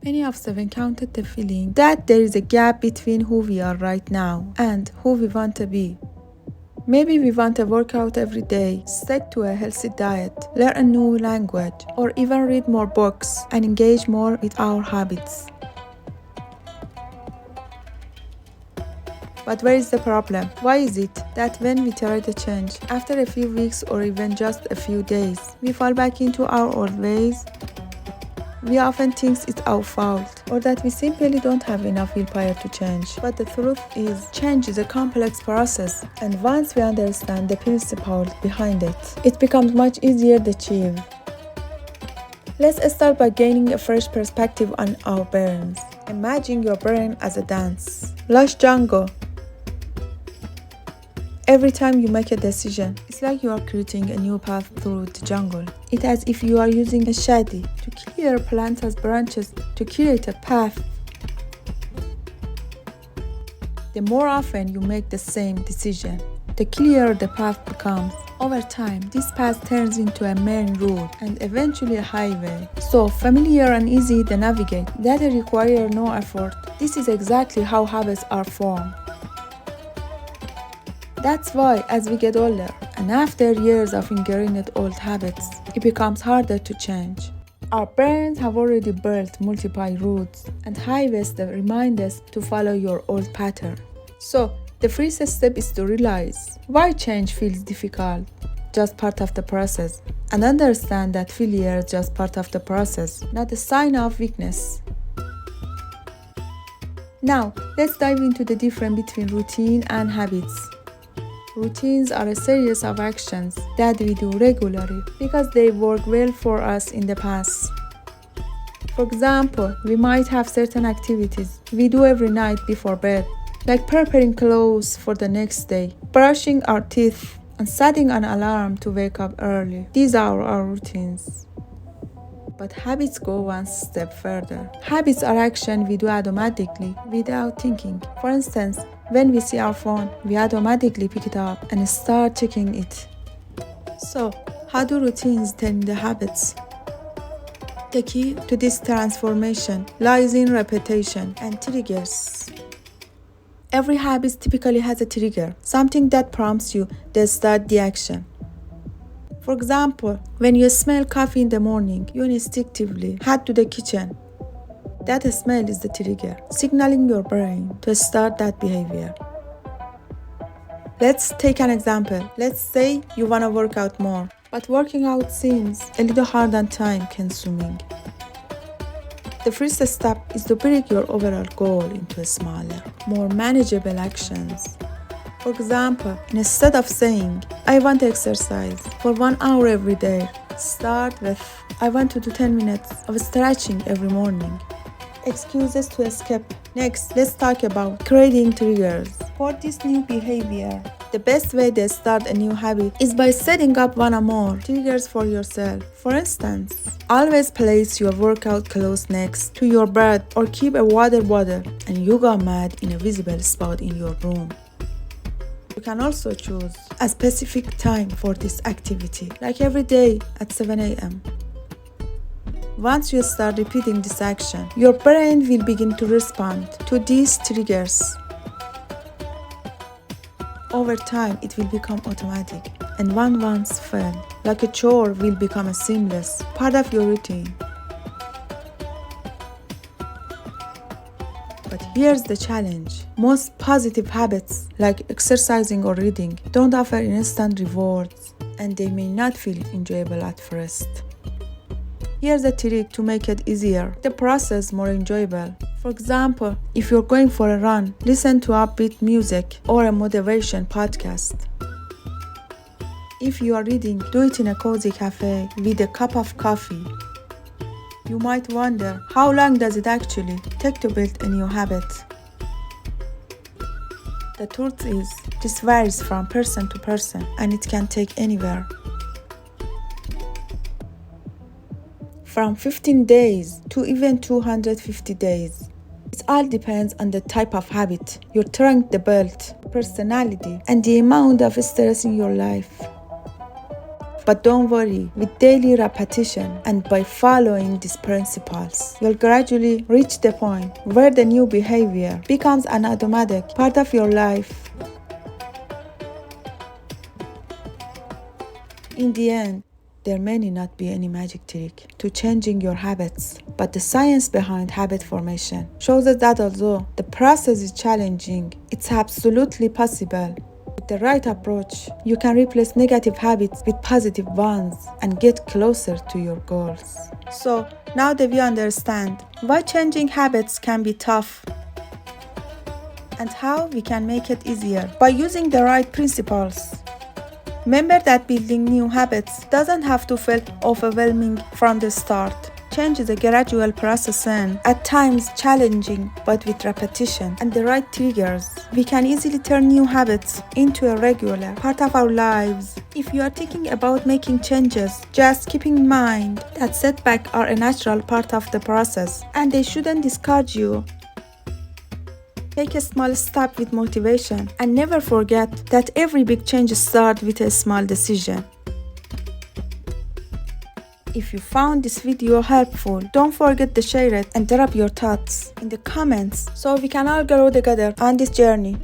Any of us have encountered the feeling that there is a gap between who we are right now and who we want to be. Maybe we want to work out every day, stick to a healthy diet, learn a new language, or even read more books and engage more with our habits. But where is the problem? Why is it that when we try to change, after a few weeks or even just a few days, we fall back into our old ways? We often think it's our fault or that we simply don't have enough willpower to change. But the truth is, change is a complex process, and once we understand the principle behind it, it becomes much easier to achieve. Let's start by gaining a fresh perspective on our brains. Imagine your brain as a dance. Like Django. Every time you make a decision, it's like you are creating a new path through the jungle. It's as if you are using a machete to clear plants' branches to create a path. The more often you make the same decision, the clearer the path becomes. Over time, this path turns into a main road and eventually a highway. So familiar and easy to navigate, that require no effort. This is exactly how habits are formed. That's why, as we get older, and after years of ingrained old habits, it becomes harder to change. Our brains have already built multiple routes and highways that remind us to follow your old pattern. So, the first step is to realize why change feels difficult, just part of the process, and understand that failure is just part of the process, not a sign of weakness. Now, let's dive into the difference between routine and habits. Routines are a series of actions that we do regularly because they work well for us in the past. For example, we might have certain activities we do every night before bed, like preparing clothes for the next day, brushing our teeth, and setting an alarm to wake up early. These are our routines. But habits go one step further. Habits are actions we do automatically without thinking. For instance, when we see our phone, we automatically pick it up and start checking it. So, how do routines turn into habits? The key to this transformation lies in repetition and triggers. Every habit typically has a trigger, something that prompts you to start the action. For example, when you smell coffee in the morning, you instinctively head to the kitchen. That smell is the trigger, signaling your brain to start that behavior. Let's take an example. Let's say you want to work out more, but working out seems a little hard and time-consuming. The first step is to break your overall goal into smaller, more manageable actions. For example, instead of saying, I want to exercise for 1 hour every day, start with, I want to do 10 minutes of stretching every morning. Excuses to escape. Next, let's talk about creating triggers. For this new behavior, the best way to start a new habit is by setting up one or more triggers for yourself. For instance, always place your workout clothes next to your bed or keep a water bottle and yoga mat in a visible spot in your room. You can also choose a specific time for this activity, like every day at 7 a.m. Once you start repeating this action, your brain will begin to respond to these triggers. Over time, it will become automatic, and once felt like a chore will become a seamless part of your routine. But here's the challenge. Most positive habits, like exercising or reading, don't offer instant rewards, and they may not feel enjoyable at first. Here's a trick to make it easier, the process more enjoyable. For example, if you're going for a run, listen to upbeat music or a motivation podcast. If you are reading, do it in a cozy cafe with a cup of coffee. You might wonder, how long does it actually take to build a new habit? The truth is, this varies from person to person, and it can take anywhere from 15 days to even 250 days. It all depends on the type of habit you're trying to build, personality, and the amount of stress in your life. But don't worry, with daily repetition and by following these principles, you'll gradually reach the point where the new behavior becomes an automatic part of your life. In the end, there may not be any magic trick to changing your habits, but the science behind habit formation shows us that although the process is challenging, it's absolutely possible. With the right approach, you can replace negative habits with positive ones and get closer to your goals. So, now that we understand why changing habits can be tough and how we can make it easier by using the right principles, remember that building new habits doesn't have to feel overwhelming from the start. Change is a gradual process and, at times, challenging, but with repetition and the right triggers, we can easily turn new habits into a regular part of our lives. If you are thinking about making changes, just keep in mind that setbacks are a natural part of the process and they shouldn't discourage you. Take a small step with motivation and never forget that every big change starts with a small decision. If you found this video helpful, don't forget to share it and drop your thoughts in the comments so we can all grow together on this journey.